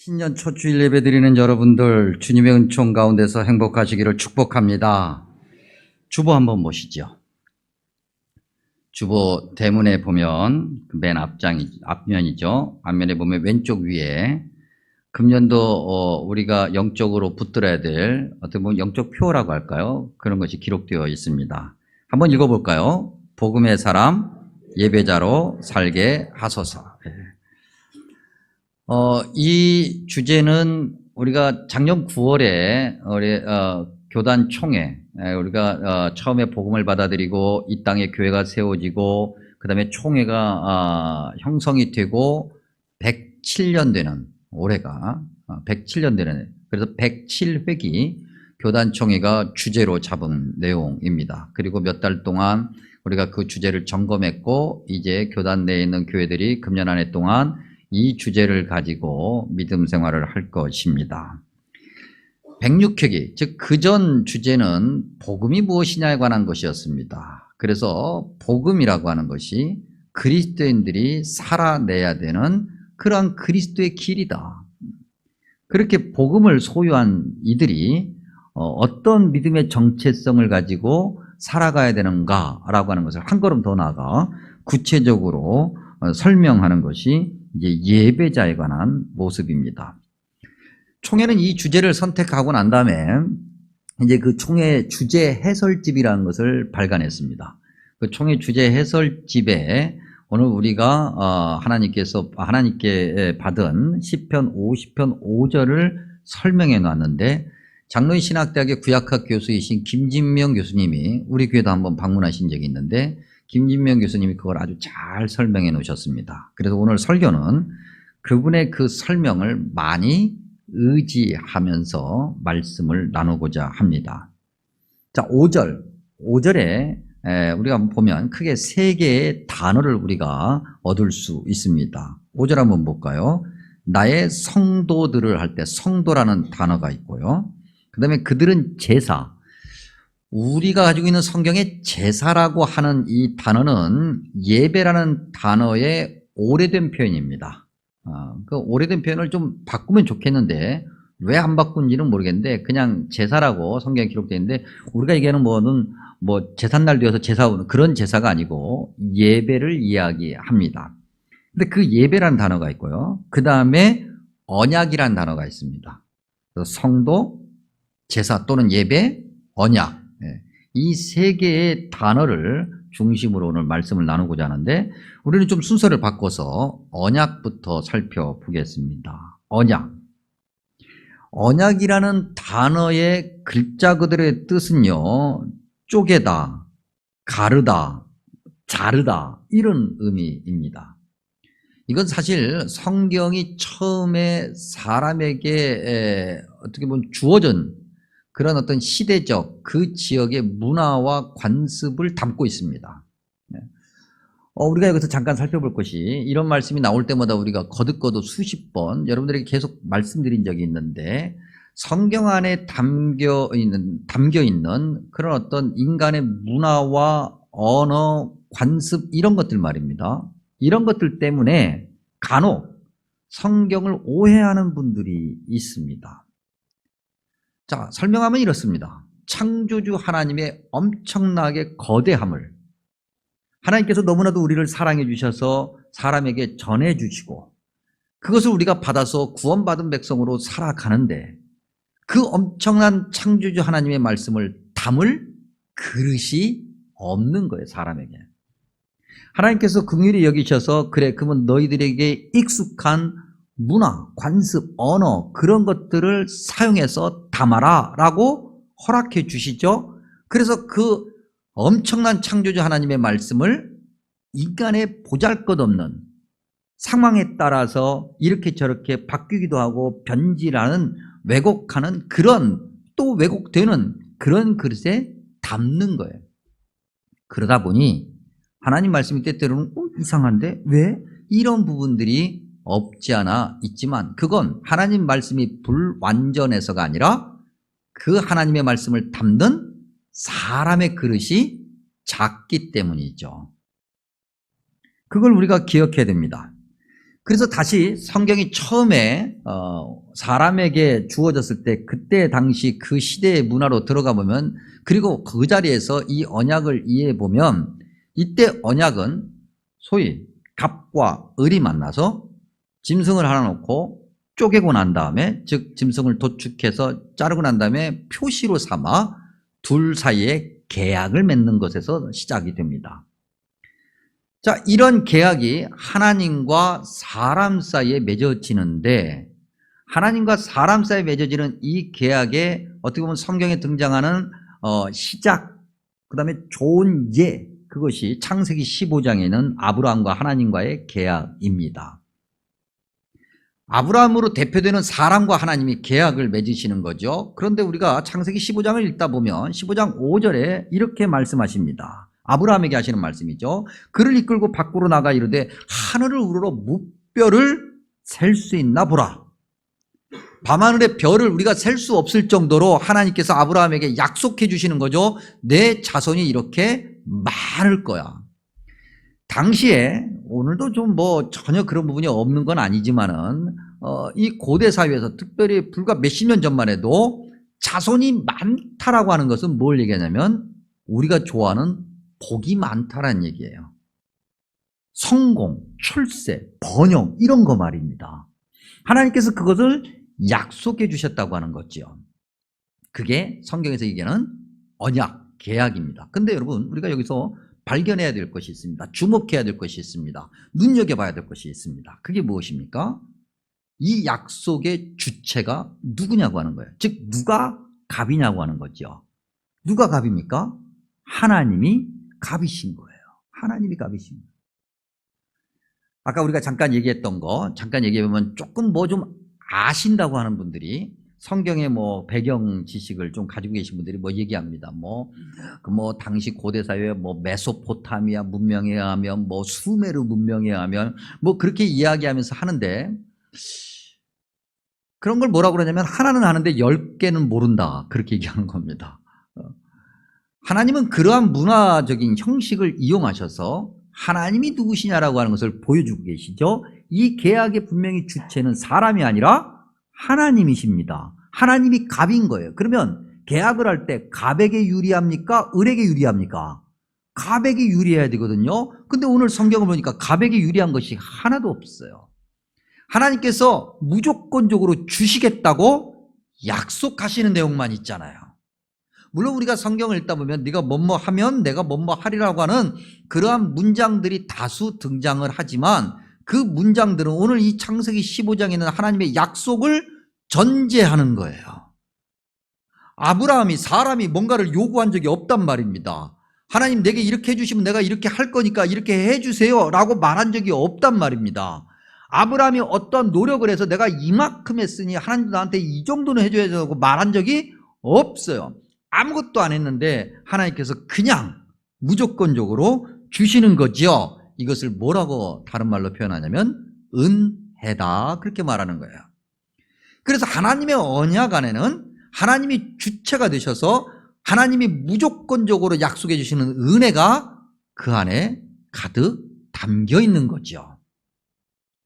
신년 첫 주일 예배 드리는 여러분들 주님의 은총 가운데서 행복하시기를 축복합니다. 주보 한번 보시죠. 주보 대문에 보면 맨 앞면이죠. 앞면에 보면 왼쪽 위에 금년도 우리가 영적으로 붙들어야 될 어떻게 보면 영적 표라고 할까요? 그런 것이 기록되어 있습니다. 한번 읽어볼까요? 복음의 사람 예배자로 살게 하소서. 이 주제는 우리가 작년 9월에 우리 교단 총회, 우리가 처음에 복음을 받아들이고 이 땅에 교회가 세워지고 그 다음에 총회가 형성이 되고 107년 되는 올해가 107년 되는, 그래서 107회기 교단 총회가 주제로 잡은 내용입니다. 그리고 몇 달 동안 우리가 그 주제를 점검했고 이제 교단 내에 있는 교회들이 금년 한 해 동안 이 주제를 가지고 믿음 생활을 할 것입니다. 106회기, 즉 그전 주제는 복음이 무엇이냐에 관한 것이었습니다. 그래서 복음이라고 하는 것이 그리스도인들이 살아내야 되는 그러한 그리스도의 길이다. 그렇게 복음을 소유한 이들이 어떤 믿음의 정체성을 가지고 살아가야 되는가라고 하는 것을 한 걸음 더 나아가 구체적으로 설명하는 것이 이제 예배자에 관한 모습입니다. 총회는 이 주제를 선택하고 난 다음에 이제 그 총회 주제 해설집이라는 것을 발간했습니다. 그 총회 주제 해설집에 오늘 우리가 하나님께 받은 시편 50편 5절을 설명해 놨는데, 장로인 신학대학의 구약학 교수이신 김진명 교수님이 우리 교회도 한번 방문하신 적이 있는데 김진명 교수님이 그걸 아주 잘 설명해 놓으셨습니다. 그래서 오늘 설교는 그분의 그 설명을 많이 의지하면서 말씀을 나누고자 합니다. 자, 5절에 우리가 한번 보면 크게 세 개의 단어를 우리가 얻을 수 있습니다. 5절 한번 볼까요? 나의 성도들을 할 때 성도라는 단어가 있고요. 그 다음에 그들은 제사, 우리가 가지고 있는 성경의 제사라고 하는 이 단어는 예배라는 단어의 오래된 표현입니다. 그 오래된 표현을 좀 바꾸면 좋겠는데 왜 안 바꾼지는 모르겠는데 그냥 제사라고 성경에 기록되어 있는데, 우리가 얘기하는 뭐는 제삿날 되어서 제사 오는 그런 제사가 아니고 예배를 이야기합니다. 근데 그 예배라는 단어가 있고요. 그 다음에 언약이라는 단어가 있습니다. 그래서 성도, 제사 또는 예배, 언약, 이 세 개의 단어를 중심으로 오늘 말씀을 나누고자 하는데, 우리는 좀 순서를 바꿔서 언약부터 살펴보겠습니다. 언약이라는 단어의 글자 그대로의 뜻은요, 쪼개다, 가르다, 자르다, 이런 의미입니다. 이건 사실 성경이 처음에 사람에게 어떻게 보면 주어진 그런 어떤 시대적 그 지역의 문화와 관습을 담고 있습니다. 우리가 여기서 잠깐 살펴볼 것이, 이런 말씀이 나올 때마다 우리가 거듭 수십 번 여러분들에게 계속 말씀드린 적이 있는데, 성경 안에 담겨 있는 그런 어떤 인간의 문화와 언어, 관습, 이런 것들 말입니다. 이런 것들 때문에 간혹 성경을 오해하는 분들이 있습니다. 자, 설명하면 이렇습니다. 창조주 하나님의 엄청나게 거대함을 하나님께서 너무나도 우리를 사랑해 주셔서 사람에게 전해 주시고 그것을 우리가 받아서 구원받은 백성으로 살아가는데, 그 엄청난 창조주 하나님의 말씀을 담을 그릇이 없는 거예요, 사람에게. 하나님께서 긍휼히 여기셔서 그래, 그러면 너희들에게 익숙한 문화, 관습, 언어, 그런 것들을 사용해서 담아라 라고 허락해 주시죠. 그래서 그 엄청난 창조주 하나님의 말씀을 인간의 보잘것없는 상황에 따라서 이렇게 저렇게 바뀌기도 하고 변질하는, 왜곡하는, 그런 또 왜곡되는 그런 그릇에 담는 거예요. 그러다 보니 하나님 말씀이 때때로는 이상한데 왜? 이런 부분들이 없지 않아 있지만, 그건 하나님 말씀이 불완전해서가 아니라 그 하나님의 말씀을 담는 사람의 그릇이 작기 때문이죠. 그걸 우리가 기억해야 됩니다. 그래서 다시 성경이 처음에 사람에게 주어졌을 때 그때 당시 그 시대의 문화로 들어가 보면, 그리고 그 자리에서 이 언약을 이해해 보면, 이때 언약은 소위 갑과 을이 만나서 짐승을 하나 놓고 쪼개고 난 다음에, 즉 짐승을 도축해서 자르고 난 다음에 표시로 삼아 둘 사이에 계약을 맺는 것에서 시작이 됩니다. 자, 이런 계약이 하나님과 사람 사이에 맺어지는데, 하나님과 사람 사이에 맺어지는 이 계약에 어떻게 보면 성경에 등장하는 시작, 그 다음에 좋은 예, 그것이 창세기 15장에는 아브라함과 하나님과의 계약입니다. 아브라함으로 대표되는 사람과 하나님이 계약을 맺으시는 거죠. 그런데 우리가 창세기 15장을 읽다 보면 15장 5절에 이렇게 말씀하십니다. 아브라함에게 하시는 말씀이죠. 그를 이끌고 밖으로 나가 이르되 하늘을 우러러 무별을 셀 수 있나 보라. 밤하늘의 별을 우리가 셀 수 없을 정도로 하나님께서 아브라함에게 약속해 주시는 거죠. 내 자손이 이렇게 많을 거야. 당시에, 오늘도 좀 전혀 그런 부분이 없는 건 아니지만은 이 고대 사회에서 특별히 불과 몇십 년 전만 해도 자손이 많다라고 하는 것은 뭘 얘기하냐면 우리가 좋아하는 복이 많다라는 얘기예요. 성공, 출세, 번영, 이런 거 말입니다. 하나님께서 그것을 약속해 주셨다고 하는 거죠. 그게 성경에서 얘기하는 언약, 계약입니다. 근데 여러분, 우리가 여기서 발견해야 될 것이 있습니다. 주목해야 될 것이 있습니다. 눈여겨봐야 될 것이 있습니다. 그게 무엇입니까? 이 약속의 주체가 누구냐고 하는 거예요. 즉 누가 갑이냐고 하는 거죠. 누가 갑입니까? 하나님이 갑이신 거예요. 하나님이 갑이신 거예요. 아까 우리가 잠깐 얘기했던 거, 잠깐 얘기해보면 조금 좀 아신다고 하는 분들이, 성경의 배경 지식을 좀 가지고 계신 분들이 얘기합니다. 당시 고대 사회 메소포타미아 문명에 의하면 수메르 문명에 의하면 그렇게 이야기하면서 하는데, 그런 걸 뭐라고 그러냐면 하나는 아는데 10개는 모른다, 그렇게 얘기하는 겁니다. 하나님은 그러한 문화적인 형식을 이용하셔서 하나님이 누구시냐라고 하는 것을 보여주고 계시죠. 이 계약의 분명히 주체는 사람이 아니라 하나님이십니다. 하나님이 갑인 거예요. 그러면 계약을 할 때 갑에게 유리합니까? 을에게 유리합니까? 갑에게 유리해야 되거든요. 근데 오늘 성경을 보니까 갑에게 유리한 것이 하나도 없어요. 하나님께서 무조건적으로 주시겠다고 약속하시는 내용만 있잖아요. 물론 우리가 성경을 읽다 보면 네가 뭐뭐 하면 내가 뭐뭐 하리라고 하는 그러한 문장들이 다수 등장을 하지만, 그 문장들은 오늘 이 창세기 15장에는 하나님의 약속을 전제하는 거예요. 아브라함이, 사람이 뭔가를 요구한 적이 없단 말입니다. 하나님 내게 이렇게 해주시면 내가 이렇게 할 거니까 이렇게 해주세요 라고 말한 적이 없단 말입니다. 아브라함이 어떤 노력을 해서 내가 이만큼 했으니 하나님도 나한테 이 정도는 해줘야 되고 말한 적이 없어요. 아무것도 안 했는데 하나님께서 그냥 무조건적으로 주시는 거죠. 이것을 뭐라고 다른 말로 표현하냐면 은혜다, 그렇게 말하는 거예요. 그래서 하나님의 언약 안에는 하나님이 주체가 되셔서 하나님이 무조건적으로 약속해 주시는 은혜가 그 안에 가득 담겨 있는 거죠.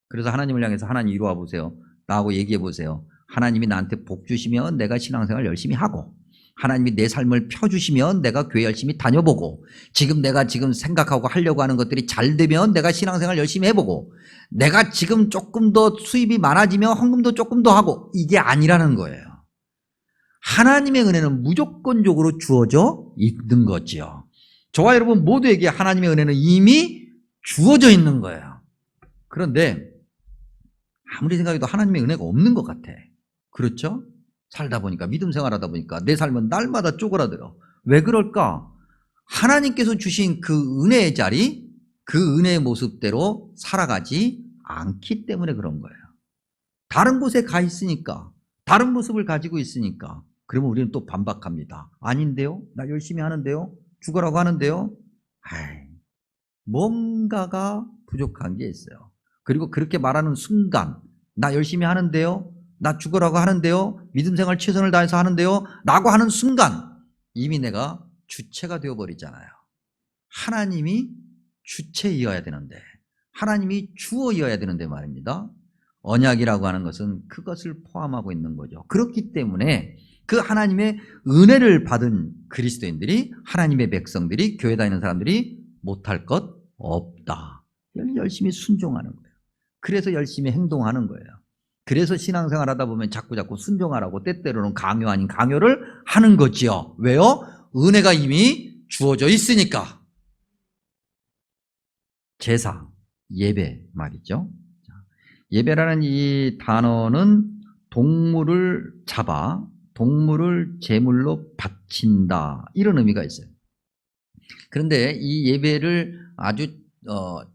그래서 하나님을 향해서 하나님 이리 와 보세요 라고 얘기해 보세요. 하나님이 나한테 복 주시면 내가 신앙생활 열심히 하고, 하나님이 내 삶을 펴주시면 내가 교회 열심히 다녀보고, 내가 지금 생각하고 하려고 하는 것들이 잘 되면 내가 신앙생활 열심히 해보고, 내가 지금 조금 더 수입이 많아지면 헌금도 조금 더 하고, 이게 아니라는 거예요. 하나님의 은혜는 무조건적으로 주어져 있는 거죠. 저와 여러분 모두에게 하나님의 은혜는 이미 주어져 있는 거예요. 그런데 아무리 생각해도 하나님의 은혜가 없는 것 같아. 그렇죠? 살다 보니까, 믿음 생활하다 보니까 내 삶은 날마다 쪼그라들어. 왜 그럴까? 하나님께서 주신 그 은혜의 자리, 그 은혜의 모습대로 살아가지 않기 때문에 그런 거예요. 다른 곳에 가 있으니까, 다른 모습을 가지고 있으니까. 그러면 우리는 또 반박합니다. 아닌데요? 나 열심히 하는데요? 죽으라고 하는데요? 뭔가가 부족한 게 있어요. 그리고 그렇게 말하는 순간, 나 열심히 하는데요? 나 죽으라고 하는데요? 믿음 생활 최선을 다해서 하는데요? 라고 하는 순간 이미 내가 주체가 되어버리잖아요. 하나님이 주체이어야 되는데 하나님이 주어여야 되는데 말입니다. 언약이라고 하는 것은 그것을 포함하고 있는 거죠. 그렇기 때문에 그 하나님의 은혜를 받은 그리스도인들이, 하나님의 백성들이, 교회 다니는 사람들이 못할 것 없다. 열심히 순종하는 거예요. 그래서 열심히 행동하는 거예요. 그래서 신앙생활 하다 보면 자꾸자꾸 순종하라고 때때로는 강요 아닌 강요를 하는 거지요. 왜요? 은혜가 이미 주어져 있으니까. 제사, 예배 말이죠. 예배라는 이 단어는 동물을 잡아 동물을 제물로 바친다, 이런 의미가 있어요. 그런데 이 예배를 아주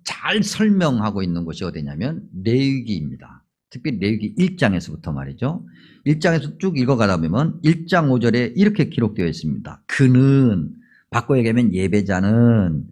잘 설명하고 있는 곳이 어디냐면 레위기입니다. 특별히 레위기 1장에서부터 말이죠. 1장에서 쭉 읽어가다 보면 1장 5절에 이렇게 기록되어 있습니다. 그는, 바꿔 얘기하면 예배자는,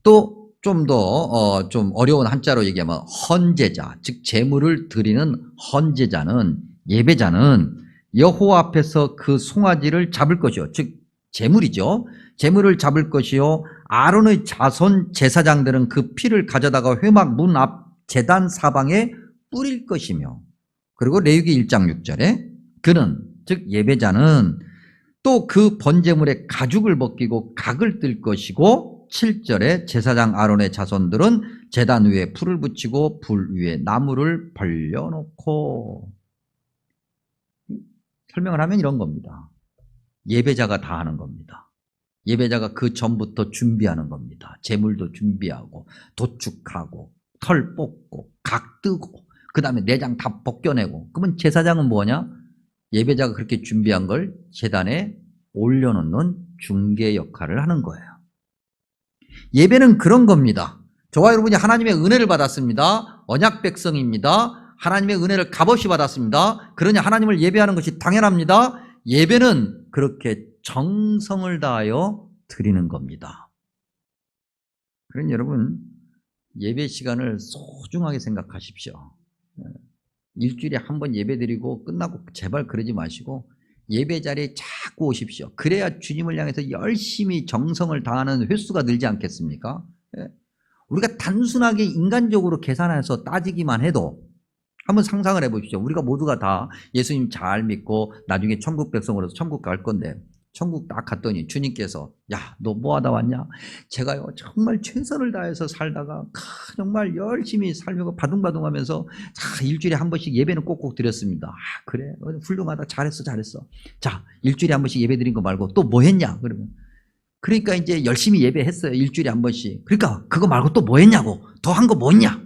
또 좀 더 좀 어려운 한자로 얘기하면 헌제자, 즉 제물을 드리는 헌제자는, 예배자는 여호와 앞에서 그 송아지를 잡을 것이요, 즉 제물이죠. 제물을 잡을 것이요, 아론의 자손 제사장들은 그 피를 가져다가 회막 문 앞 제단 사방에 뿌릴 것이며, 그리고 레위기 1장 6절에 그는, 즉 예배자는 또 그 번제물의 가죽을 벗기고 각을 뜰 것이고, 7절에 제사장 아론의 자손들은 제단 위에 풀을 붙이고 불 위에 나무를 벌려놓고. 설명을 하면 이런 겁니다. 예배자가 다 하는 겁니다. 예배자가 그 전부터 준비하는 겁니다. 제물도 준비하고 도축하고 털 뽑고 각 뜨고 그 다음에 내장 다 벗겨내고. 그러면 제사장은 뭐냐? 예배자가 그렇게 준비한 걸 제단에 올려놓는 중개 역할을 하는 거예요. 예배는 그런 겁니다. 저와 여러분이 하나님의 은혜를 받았습니다. 언약 백성입니다. 하나님의 은혜를 값없이 받았습니다. 그러니 하나님을 예배하는 것이 당연합니다. 예배는 그렇게 정성을 다하여 드리는 겁니다. 그러니 여러분, 예배 시간을 소중하게 생각하십시오. 일주일에 한 번 예배 드리고 끝나고 제발 그러지 마시고 예배 자리에 자꾸 오십시오. 그래야 주님을 향해서 열심히 정성을 다하는 횟수가 늘지 않겠습니까? 우리가 단순하게 인간적으로 계산해서 따지기만 해도 한번 상상을 해보십시오. 우리가 모두가 다 예수님 잘 믿고 나중에 천국 백성으로서 천국 갈 건데, 천국 딱 갔더니 주님께서 야, 너 뭐 하다 왔냐? 제가요 정말 최선을 다해서 살다가 정말 열심히 살려고 바둥바둥하면서 일주일에 한 번씩 예배는 꼭꼭 드렸습니다. 아, 그래? 훌륭하다. 잘했어. 자, 일주일에 한 번씩 예배 드린 거 말고 또 뭐 했냐? 그러니까 이제 열심히 예배했어요. 일주일에 한 번씩. 그러니까 그거 말고 또 뭐 했냐고. 더 한 거 뭐 있냐?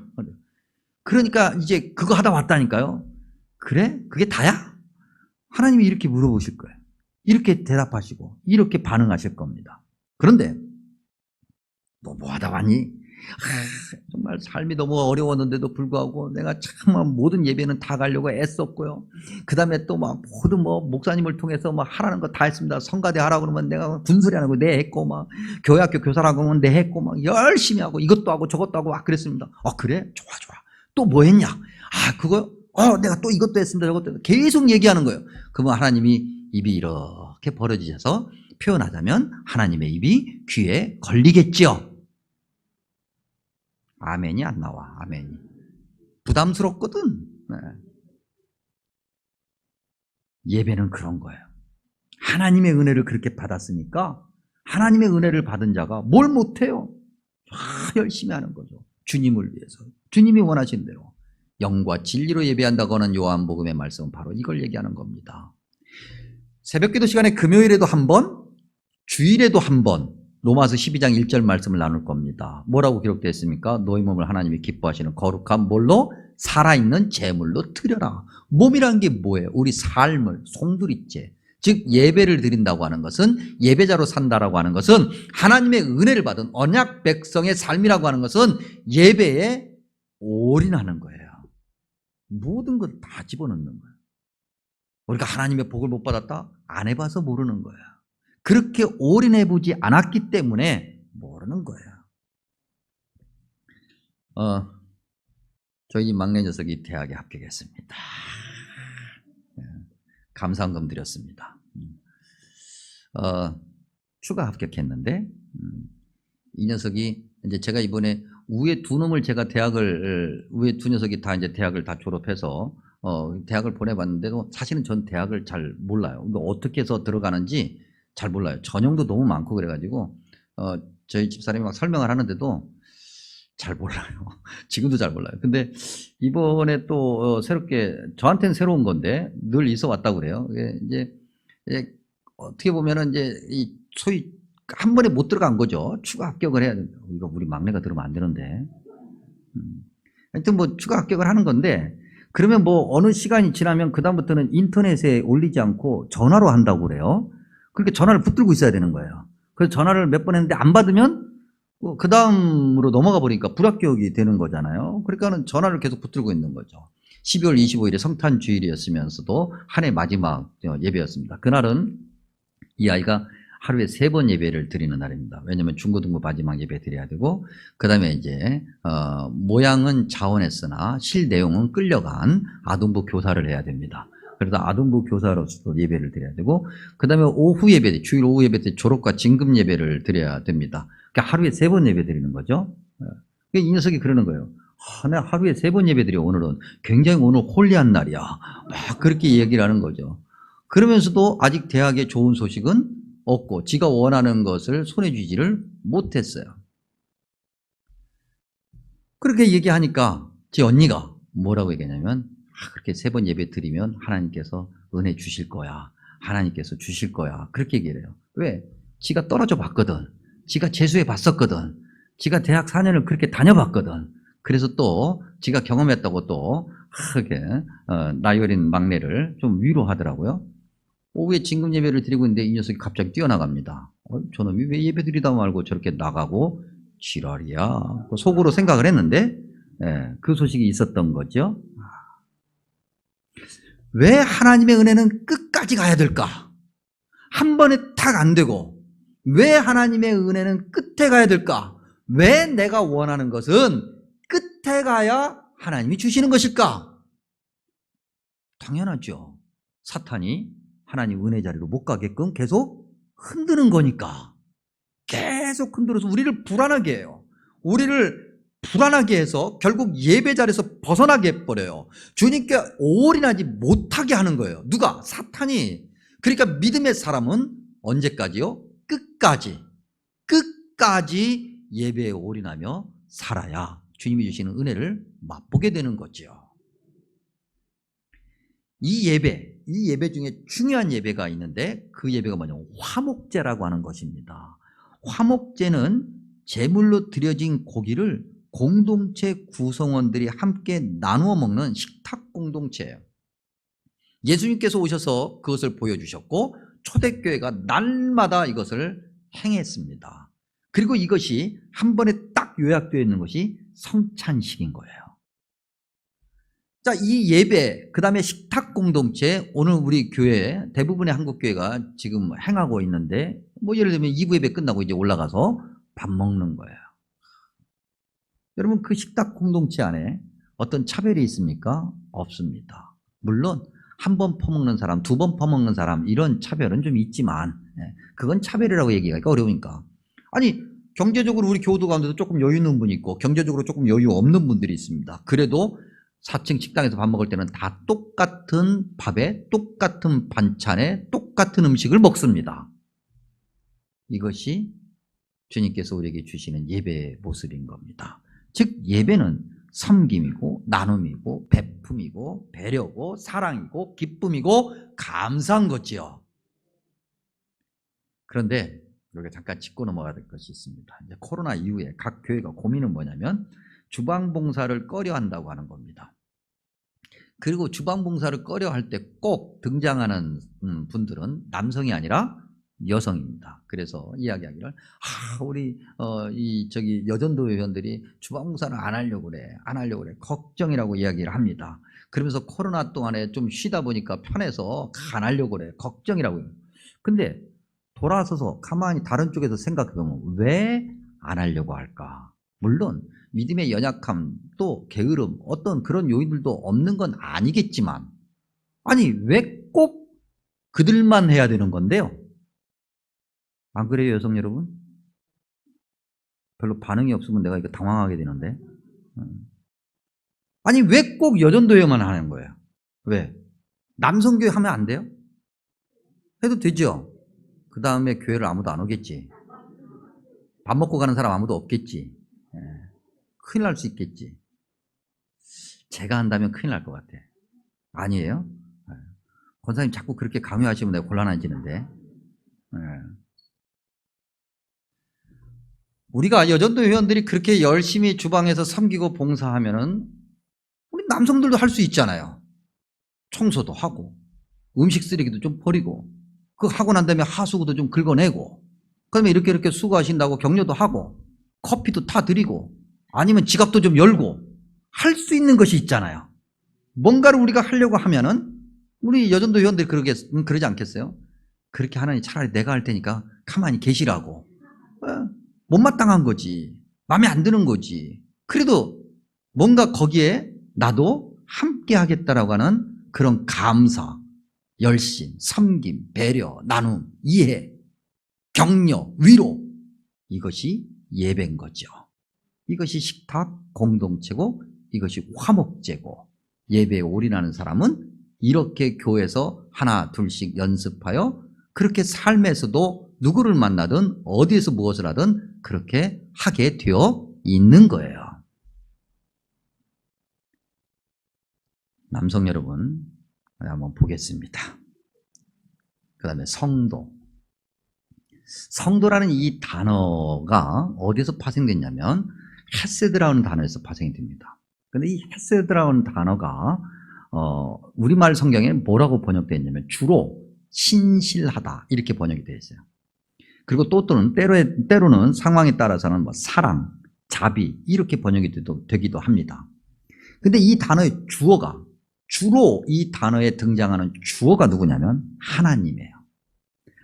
그러니까 이제 그거 하다 왔다니까요. 그래? 그게 다야? 하나님이 이렇게 물어보실 거예요. 이렇게 대답하시고 이렇게 반응하실 겁니다. 그런데 너 뭐 하다 왔니? 정말 삶이 너무 어려웠는데도 불구하고 내가 참 모든 예배는 다 가려고 애썼고요. 그 다음에 또 막 모든 목사님을 통해서 막 하라는 거 다 했습니다. 성가대 하라고 그러면 내가 군소리 하는 거 내 했고, 막 교회학교 교사라고 하면 내 했고, 막 열심히 하고 이것도 하고 저것도 하고 막 그랬습니다. 그래? 좋아. 또 뭐 했냐? 그거? 내가 또 이것도 했습니다. 저것도 했습니다. 계속 얘기하는 거예요. 그러면 하나님이 입이 이렇게 벌어지셔서 표현하자면 하나님의 입이 귀에 걸리겠지요. 아멘이 안 나와. 아멘이. 부담스럽거든. 네. 예배는 그런 거예요. 하나님의 은혜를 그렇게 받았으니까 하나님의 은혜를 받은 자가 뭘 못해요? 열심히 하는 거죠. 주님을 위해서. 주님이 원하신 대로 영과 진리로 예배한다고 하는 요한복음의 말씀은 바로 이걸 얘기하는 겁니다. 새벽기도 시간에 금요일에도 한 번, 주일에도 한 번 로마서 12장 1절 말씀을 나눌 겁니다. 뭐라고 기록되어 있습니까? 너희 몸을 하나님이 기뻐하시는 거룩한 뭘로? 살아있는 제물로 드려라. 몸이란 게 뭐예요? 우리 삶을, 송두리째, 즉 예배를 드린다고 하는 것은, 예배자로 산다라고 하는 것은, 하나님의 은혜를 받은 언약 백성의 삶이라고 하는 것은 예배에 올인하는 거예요. 모든 걸 다 집어넣는 거예요. 우리가 하나님의 복을 못 받았다? 안 해봐서 모르는 거예요. 그렇게 올인해보지 않았기 때문에 모르는 거예요. 저희 막내 녀석이 대학에 합격했습니다. 감사원금 드렸습니다. 추가 합격했는데 이 녀석이 이제 제가 이번에 위에 두 놈을 제가 위에 두 녀석이 다 이제 대학을 다 졸업해서, 대학을 보내봤는데도 사실은 전 대학을 잘 몰라요. 근데 어떻게 해서 들어가는지 잘 몰라요. 전형도 너무 많고 그래가지고, 저희 집사람이 막 설명을 하는데도 잘 몰라요. 지금도 잘 몰라요. 근데 이번에 또 새롭게, 저한테는 새로운 건데 늘 있어 왔다고 그래요. 이제 어떻게 보면은 이제 이 소위 한 번에 못 들어간 거죠. 추가 합격을 해야 된다. 이거 우리 막내가 들으면 안 되는데. 하여튼 뭐 추가 합격을 하는 건데, 그러면 뭐 어느 시간이 지나면 그다음부터는 인터넷에 올리지 않고 전화로 한다고 그래요. 그렇게 전화를 붙들고 있어야 되는 거예요. 그래서 전화를 몇 번 했는데 안 받으면 그 다음으로 넘어가 보니까 불합격이 되는 거잖아요. 그러니까는 전화를 계속 붙들고 있는 거죠. 12월 25일에 성탄 주일이었으면서도 한 해 마지막 예배였습니다. 그날은 이 아이가 하루에 3번 예배를 드리는 날입니다. 왜냐하면 중고등부 마지막 예배 드려야 되고, 그 다음에 이제 모양은 자원했으나 실 내용은 끌려간 아동부 교사를 해야 됩니다. 그래서 아동부 교사로서 예배를 드려야 되고, 그 다음에 오후 예배, 주일 오후 예배 때 졸업과 진급 예배를 드려야 됩니다. 그러니까 하루에 3번 예배 드리는 거죠. 이 녀석이 그러는 거예요. 내가 하루에 3번 예배 드려. 오늘은 굉장히 오늘 홀리한 날이야. 막 그렇게 얘기를 하는 거죠. 그러면서도 아직 대학에 좋은 소식은 없고 지가 원하는 것을 손에 쥐지를 못했어요. 그렇게 얘기하니까 제 언니가 뭐라고 얘기하냐면, 그렇게 3번 예배 드리면 하나님께서 은혜 주실 거야. 하나님께서 주실 거야. 그렇게 얘기를 해요. 왜? 지가 떨어져 봤거든. 지가 재수해 봤었거든. 지가 대학 4년을 그렇게 다녀봤거든. 그래서 또 지가 경험했다고 또 그렇게 나이 어린 막내를 좀 위로하더라고요. 오후에 진금 예배를 드리고 있는데 이 녀석이 갑자기 뛰어나갑니다. 저놈이 왜 예배 드리다 말고 저렇게 나가고 지랄이야. 속으로 생각을 했는데, 그 소식이 있었던 거죠. 왜 하나님의 은혜는 끝까지 가야 될까? 한 번에 탁 안 되고 왜 하나님의 은혜는 끝에 가야 될까? 왜 내가 원하는 것은 끝에 가야 하나님이 주시는 것일까? 당연하죠. 사탄이 하나님 은혜 자리로 못 가게끔 계속 흔드는 거니까. 계속 흔들어서 우리를 불안하게 해요. 우리를 불안하게 해서 결국 예배 자리에서 벗어나게 해버려요. 주님께 올인하지 못하게 하는 거예요. 누가? 사탄이. 그러니까 믿음의 사람은 언제까지요? 끝까지 예배에 올인하며 살아야 주님이 주시는 은혜를 맛보게 되는 거죠. 이 예배 중에 중요한 예배가 있는데 그 예배가 뭐냐면 화목제라고 하는 것입니다. 화목제는 제물로 드려진 고기를 공동체 구성원들이 함께 나누어 먹는 식탁 공동체예요. 예수님께서 오셔서 그것을 보여주셨고 초대교회가 날마다 이것을 행했습니다. 그리고 이것이 한 번에 딱 요약되어 있는 것이 성찬식인 거예요. 자, 이 예배, 그 다음에 식탁 공동체, 오늘 우리 교회, 대부분의 한국 교회가 지금 행하고 있는데, 뭐 예를 들면 2부 예배 끝나고 이제 올라가서 밥 먹는 거예요. 여러분, 그 식탁 공동체 안에 어떤 차별이 있습니까? 없습니다. 물론 한 번 퍼먹는 사람, 2번 퍼먹는 사람, 이런 차별은 좀 있지만, 그건 차별이라고 얘기하기가 어려우니까. 아니, 경제적으로 우리 교우들 가운데도 조금 여유 있는 분이 있고 경제적으로 조금 여유 없는 분들이 있습니다. 그래도 4층 식당에서 밥 먹을 때는 다 똑같은 밥에 똑같은 반찬에 똑같은 음식을 먹습니다. 이것이 주님께서 우리에게 주시는 예배의 모습인 겁니다. 즉 예배는 섬김이고 나눔이고 베품이고 배려고 사랑이고 기쁨이고 감사한 거지요. 그런데 여기 잠깐 짚고 넘어가야 될 것이 있습니다. 이제 코로나 이후에 각 교회가 고민은 뭐냐면 주방 봉사를 꺼려 한다고 하는 겁니다. 그리고 주방 봉사를 꺼려 할 때 꼭 등장하는 분들은 남성이 아니라 여성입니다. 그래서 이야기하기를 우리 여전도 회원들이 주방 봉사를 안 하려고 그래 걱정이라고 이야기를 합니다. 그러면서 코로나 동안에 좀 쉬다 보니까 편해서 안 하려고 그래 걱정이라고요. 근데 돌아서서 가만히 다른 쪽에서 생각해보면 왜 안 하려고 할까? 물론 믿음의 연약함 또 게으름 어떤 그런 요인들도 없는 건 아니겠지만, 아니 왜 꼭 그들만 해야 되는 건데요? 안 그래요, 여성 여러분? 별로 반응이 없으면 내가 이거 당황하게 되는데. 아니, 왜 꼭 여전도회만 하는 거예요? 왜? 남성교회 하면 안 돼요? 해도 되죠? 그 다음에 교회를 아무도 안 오겠지. 밥 먹고 가는 사람 아무도 없겠지. 예. 큰일 날 수 있겠지. 제가 한다면 큰일 날 것 같아. 아니에요? 예. 권사님 자꾸 그렇게 강요하시면 내가 곤란해지는데. 예. 우리가 여전도 회원들이 그렇게 열심히 주방에서 섬기고 봉사하면은 우리 남성들도 할 수 있잖아요. 청소도 하고 음식 쓰레기도 좀 버리고 그 하고 난 다음에 하수구도 좀 긁어내고 그다음에 이렇게 수고하신다고 격려도 하고 커피도 타드리고 아니면 지갑도 좀 열고 할 수 있는 것이 있잖아요. 뭔가를 우리가 하려고 하면은 우리 여전도 회원들이 그러지 않겠어요? 그렇게 하나니 차라리 내가 할 테니까 가만히 계시라고. 못마땅한 거지. 마음에 안 드는 거지. 그래도 뭔가 거기에 나도 함께 하겠다라고 하는 그런 감사, 열심, 섬김, 배려, 나눔, 이해, 격려, 위로, 이것이 예배인 거죠. 이것이 식탁 공동체고 이것이 화목제고 예배에 올인하는 사람은 이렇게 교회에서 하나 둘씩 연습하여 그렇게 삶에서도 누구를 만나든 어디에서 무엇을 하든 그렇게 하게 되어 있는 거예요. 남성 여러분, 한번 보겠습니다. 그 다음에 성도. 성도라는 이 단어가 어디서 파생됐냐면 헤세드라는 단어에서 파생이 됩니다. 그런데 이 헤세드라는 단어가 우리말 성경에 뭐라고 번역되어 있냐면 주로 신실하다 이렇게 번역이 되어 있어요. 그리고 또는 때로는 상황에 따라서는 뭐 사랑, 자비 이렇게 번역이 되기도 합니다. 근데 이 단어의 주어가 주로 이 단어에 등장하는 주어가 누구냐면 하나님이에요.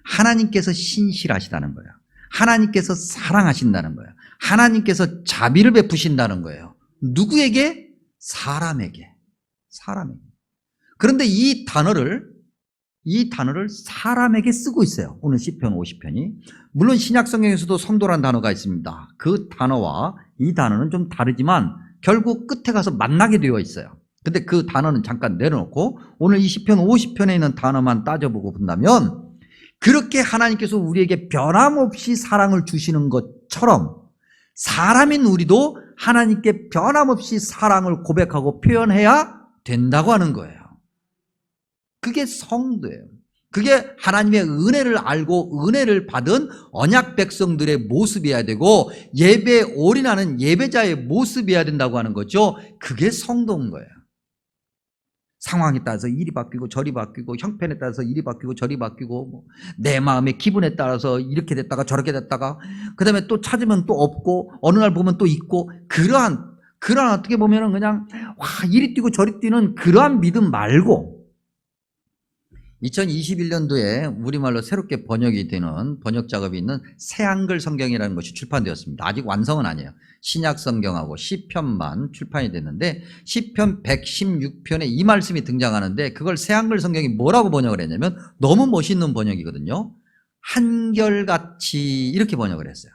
하나님께서 신실하시다는 거예요. 하나님께서 사랑하신다는 거예요. 하나님께서 자비를 베푸신다는 거예요. 누구에게? 사람에게. 그런데 이 단어를 사람에게 쓰고 있어요. 오늘 시편 50편이. 물론 신약 성경에서도 성도란 단어가 있습니다. 그 단어와 이 단어는 좀 다르지만 결국 끝에 가서 만나게 되어 있어요. 근데 그 단어는 잠깐 내려놓고 오늘 이 시편 50편에 있는 단어만 따져보고 본다면 그렇게 하나님께서 우리에게 변함없이 사랑을 주시는 것처럼 사람인 우리도 하나님께 변함없이 사랑을 고백하고 표현해야 된다고 하는 거예요. 그게 성도예요. 그게 하나님의 은혜를 알고 은혜를 받은 언약 백성들의 모습이어야 되고 예배에 올인하는 예배자의 모습이어야 된다고 하는 거죠. 그게 성도인 거예요. 상황에 따라서 일이 바뀌고 저리 바뀌고 형편에 따라서 일이 바뀌고 저리 바뀌고 내 마음의 기분에 따라서 이렇게 됐다가 저렇게 됐다가 그 다음에 또 찾으면 또 없고 어느 날 보면 또 있고 그러한 어떻게 보면은 그냥 이리 뛰고 저리 뛰는 그러한 믿음 말고 2021년도에 우리말로 새롭게 번역이 되는 번역 작업이 있는 새한글 성경이라는 것이 출판되었습니다. 아직 완성은 아니에요. 신약 성경하고 시편만 출판이 됐는데 시편 116편에 이 말씀이 등장하는데 그걸 새한글 성경이 뭐라고 번역을 했냐면 너무 멋있는 번역이거든요. 한결같이 이렇게 번역을 했어요.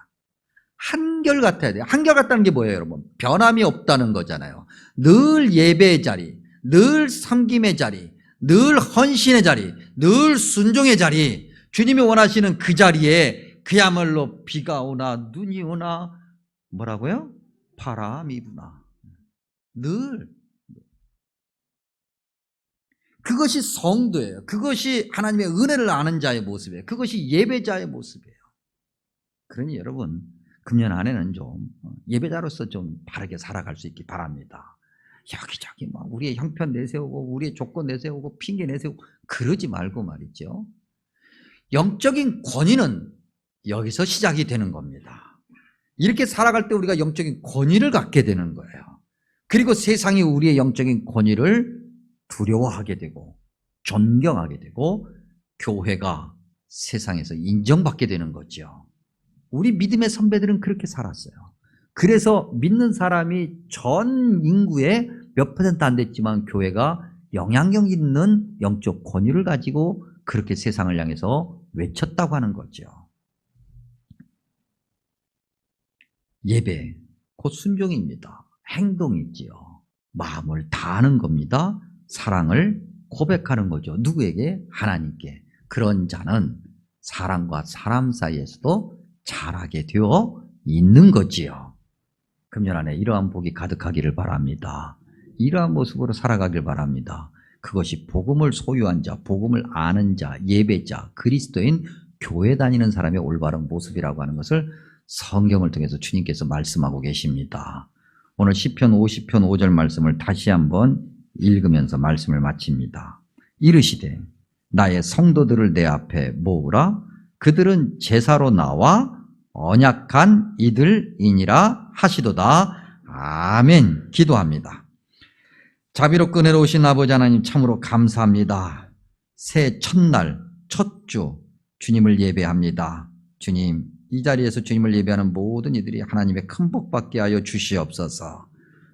한결같아야 돼요. 한결같다는 게 뭐예요, 여러분? 변함이 없다는 거잖아요. 늘 예배의 자리, 늘 섬김의 자리, 늘 헌신의 자리, 늘 순종의 자리, 주님이 원하시는 그 자리에 그야말로 비가 오나 눈이 오나 뭐라고요? 바람이 부나 늘 그것이 성도예요. 그것이 하나님의 은혜를 아는 자의 모습이에요. 그것이 예배자의 모습이에요. 그러니 여러분 금년 안에는 좀 예배자로서 좀 바르게 살아갈 수 있기 바랍니다. 여기저기 막 우리의 형편 내세우고 우리의 조건 내세우고 핑계 내세우고 그러지 말고 말이죠. 영적인 권위는 여기서 시작이 되는 겁니다. 이렇게 살아갈 때 우리가 영적인 권위를 갖게 되는 거예요. 그리고 세상이 우리의 영적인 권위를 두려워하게 되고 존경하게 되고 교회가 세상에서 인정받게 되는 거죠. 우리 믿음의 선배들은 그렇게 살았어요. 그래서 믿는 사람이 전 인구의 몇 퍼센트 안 됐지만 교회가 영향력 있는 영적 권위를 가지고 그렇게 세상을 향해서 외쳤다고 하는 거죠. 예배, 곧 순종입니다. 행동이지요. 마음을 다하는 겁니다. 사랑을 고백하는 거죠. 누구에게? 하나님께. 그런 자는 사람과 사람 사이에서도 자라게 되어 있는 거지요. 금년 안에 이러한 복이 가득하기를 바랍니다. 이러한 모습으로 살아가길 바랍니다. 그것이 복음을 소유한 자, 복음을 아는 자, 예배자, 그리스도인, 교회 다니는 사람의 올바른 모습이라고 하는 것을 성경을 통해서 주님께서 말씀하고 계십니다. 오늘 시편 50편 5절 말씀을 다시 한번 읽으면서 말씀을 마칩니다. 이르시되 나의 성도들을 내 앞에 모으라. 그들은 제사로 나와 언약한 이들이니라 하시도다. 아멘. 기도합니다. 자비롭고 은혜로우신 아버지 하나님, 참으로 감사합니다. 새해 첫날 첫 주 주님을 예배합니다. 주님, 이 자리에서 주님을 예배하는 모든 이들이 하나님의 큰 복 받게 하여 주시옵소서.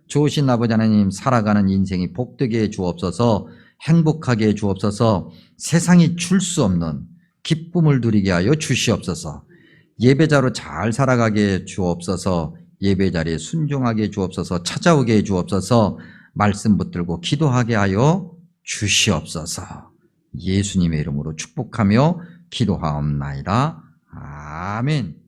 좋으신 아버지 하나님, 살아가는 인생이 복되게 해 주옵소서. 행복하게 해 주옵소서. 세상이 줄 수 없는 기쁨을 누리게 하여 주시옵소서. 예배자로 잘 살아가게 해 주옵소서. 예배 자리에 순종하게 해 주옵소서. 찾아오게 해 주옵소서. 말씀 붙들고 기도하게 하여 주시옵소서. 예수님의 이름으로 축복하며 기도하옵나이다. 아멘.